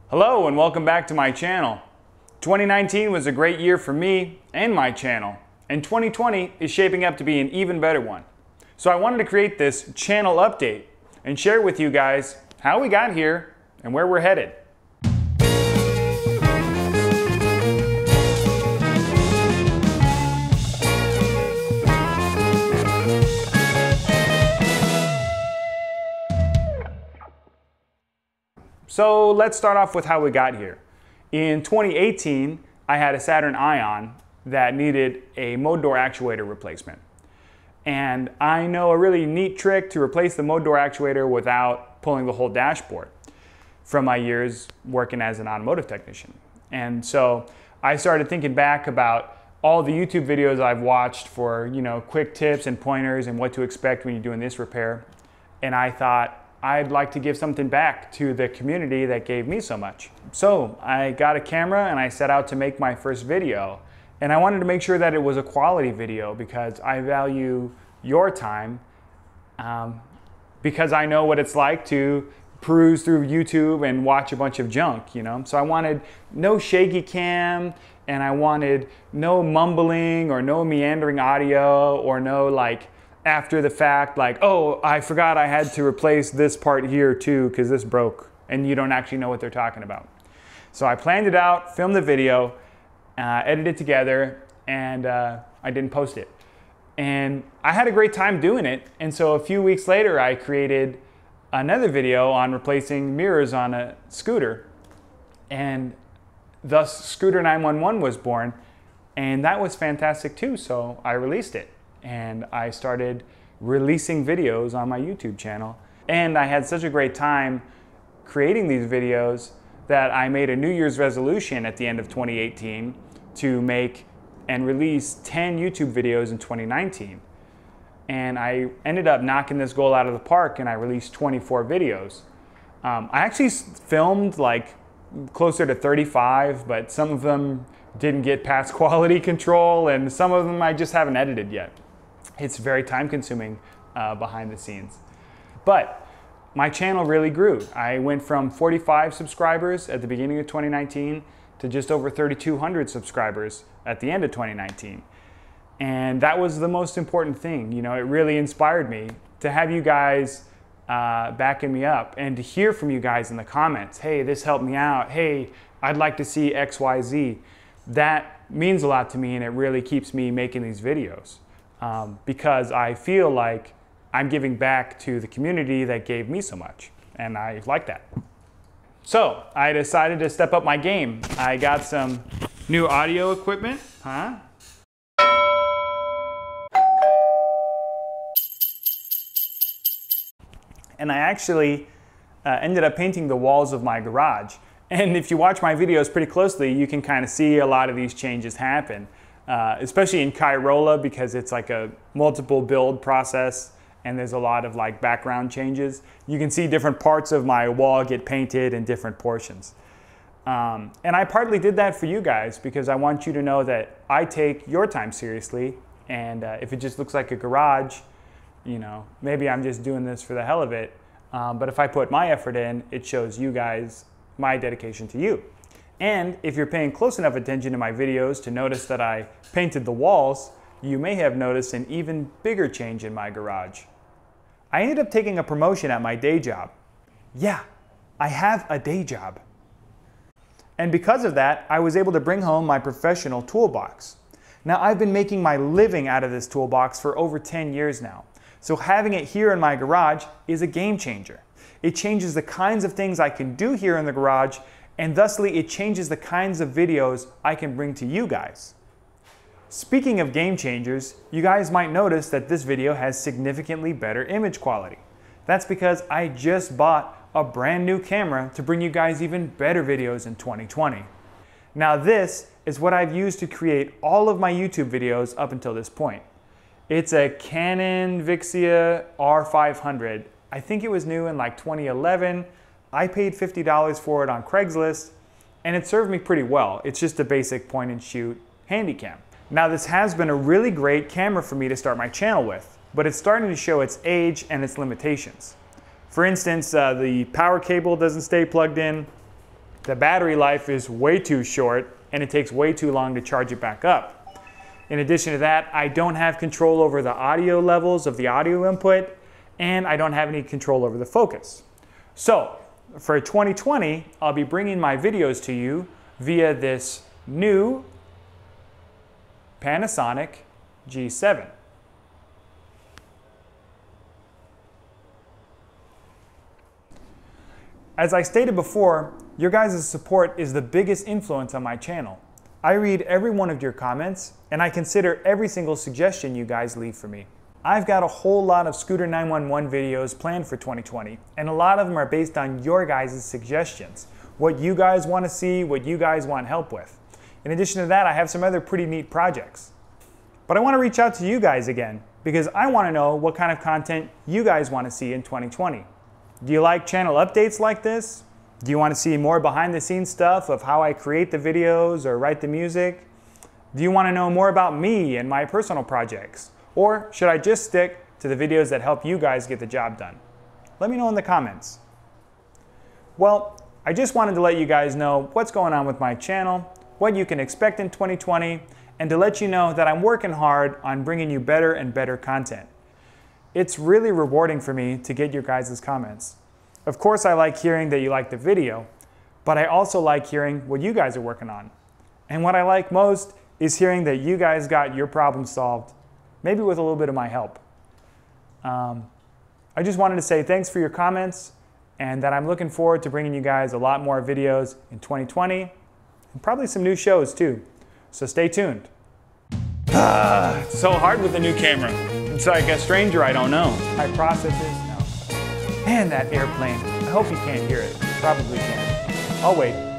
Hello and welcome back to my channel. 2019 was a great year for me and my channel, and 2020 is shaping up to be an even better one. So I wanted to create this channel update and share with you guys how we got here and where we're headed. So let's start off with how we got here. In 2018, I had a Saturn Ion that needed a mode door actuator replacement. And I know a really neat trick to replace the mode door actuator without pulling the whole dashboard from my years working as an automotive technician. And so I started thinking back about all the YouTube videos I've watched for, quick tips and pointers and what to expect when you're doing this repair. And I thought, I'd like to give something back to the community that gave me so much. So I got a camera and I set out to make my first video. And I wanted to make sure that it was a quality video because I value your time, because I know what it's like to peruse through YouTube and watch a bunch of junk, So I wanted no shaky cam, and I wanted no mumbling or no meandering audio or no after the fact, oh, I forgot I had to replace this part here too because this broke, and you don't actually know what they're talking about. So I planned it out, filmed the video, edited it together, and I didn't post it. And I had a great time doing it, and so a few weeks later I created another video on replacing mirrors on a scooter, and thus Scooter 911 was born, and that was fantastic too, so I released it. And I started releasing videos on my YouTube channel. And I had such a great time creating these videos that I made a New Year's resolution at the end of 2018 to make and release 10 YouTube videos in 2019. And I ended up knocking this goal out of the park, and I released 24 videos. I actually filmed closer to 35, but some of them didn't get past quality control, and some of them I just haven't edited yet. It's very time consuming behind the scenes. But my channel really grew. I went from 45 subscribers at the beginning of 2019 to just over 3,200 subscribers at the end of 2019. And that was the most important thing. It really inspired me to have you guys backing me up and to hear from you guys in the comments. Hey, this helped me out. Hey, I'd like to see X, Y, Z. That means a lot to me, and it really keeps me making these videos. Because I feel like I'm giving back to the community that gave me so much, and I like that. So I decided to step up my game. I got some new audio equipment, and I actually ended up painting the walls of my garage. And if you watch my videos pretty closely, you can kind of see a lot of these changes happen. Especially in Kyrola, because it's like a multiple build process and there's a lot of background changes. You can see different parts of my wall get painted in different portions. And I partly did that for you guys because I want you to know that I take your time seriously, and if it just looks like a garage, maybe I'm just doing this for the hell of it. But if I put my effort in, it shows you guys my dedication to you. And if you're paying close enough attention to my videos to notice that I painted the walls, you may have noticed an even bigger change in my garage. I ended up taking a promotion at my day job. Yeah, I have a day job. And because of that, I was able to bring home my professional toolbox. Now, I've been making my living out of this toolbox for over 10 years now. So having it here in my garage is a game changer. It changes the kinds of things I can do here in the garage, and thusly it changes the kinds of videos I can bring to you guys. Speaking of game changers, you guys might notice that this video has significantly better image quality. That's because I just bought a brand new camera to bring you guys even better videos in 2020. Now this is what I've used to create all of my YouTube videos up until this point. It's a Canon Vixia R500. I think it was new in 2011. I paid $50 for it on Craigslist, and it served me pretty well. It's just a basic point and shoot handycam. Now this has been a really great camera for me to start my channel with, but it's starting to show its age and its limitations. For instance, the power cable doesn't stay plugged in. The battery life is way too short and it takes way too long to charge it back up. In addition to that, I don't have control over the audio levels of the audio input, and I don't have any control over the focus. So for 2020, I'll be bringing my videos to you via this new Panasonic G7. As I stated before, your guys' support is the biggest influence on my channel. I read every one of your comments, and I consider every single suggestion you guys leave for me. I've got a whole lot of Scooter 911 videos planned for 2020, and a lot of them are based on your guys' suggestions. What you guys want to see, what you guys want help with. In addition to that, I have some other pretty neat projects. But I want to reach out to you guys again, because I want to know what kind of content you guys want to see in 2020. Do you like channel updates like this? Do you want to see more behind the scenes stuff of how I create the videos or write the music? Do you want to know more about me and my personal projects? Or should I just stick to the videos that help you guys get the job done? Let me know in the comments. Well, I just wanted to let you guys know what's going on with my channel, what you can expect in 2020, and to let you know that I'm working hard on bringing you better and better content. It's really rewarding for me to get your guys' comments. Of course, I like hearing that you like the video, but I also like hearing what you guys are working on. And what I like most is hearing that you guys got your problem solved, maybe with a little bit of my help. I just wanted to say thanks for your comments, and that I'm looking forward to bringing you guys a lot more videos in 2020, and probably some new shows too. So stay tuned. It's so hard with the new camera. It's like a stranger I don't know. I process this now. Man, that airplane. I hope you can't hear it. Probably can't. I'll wait.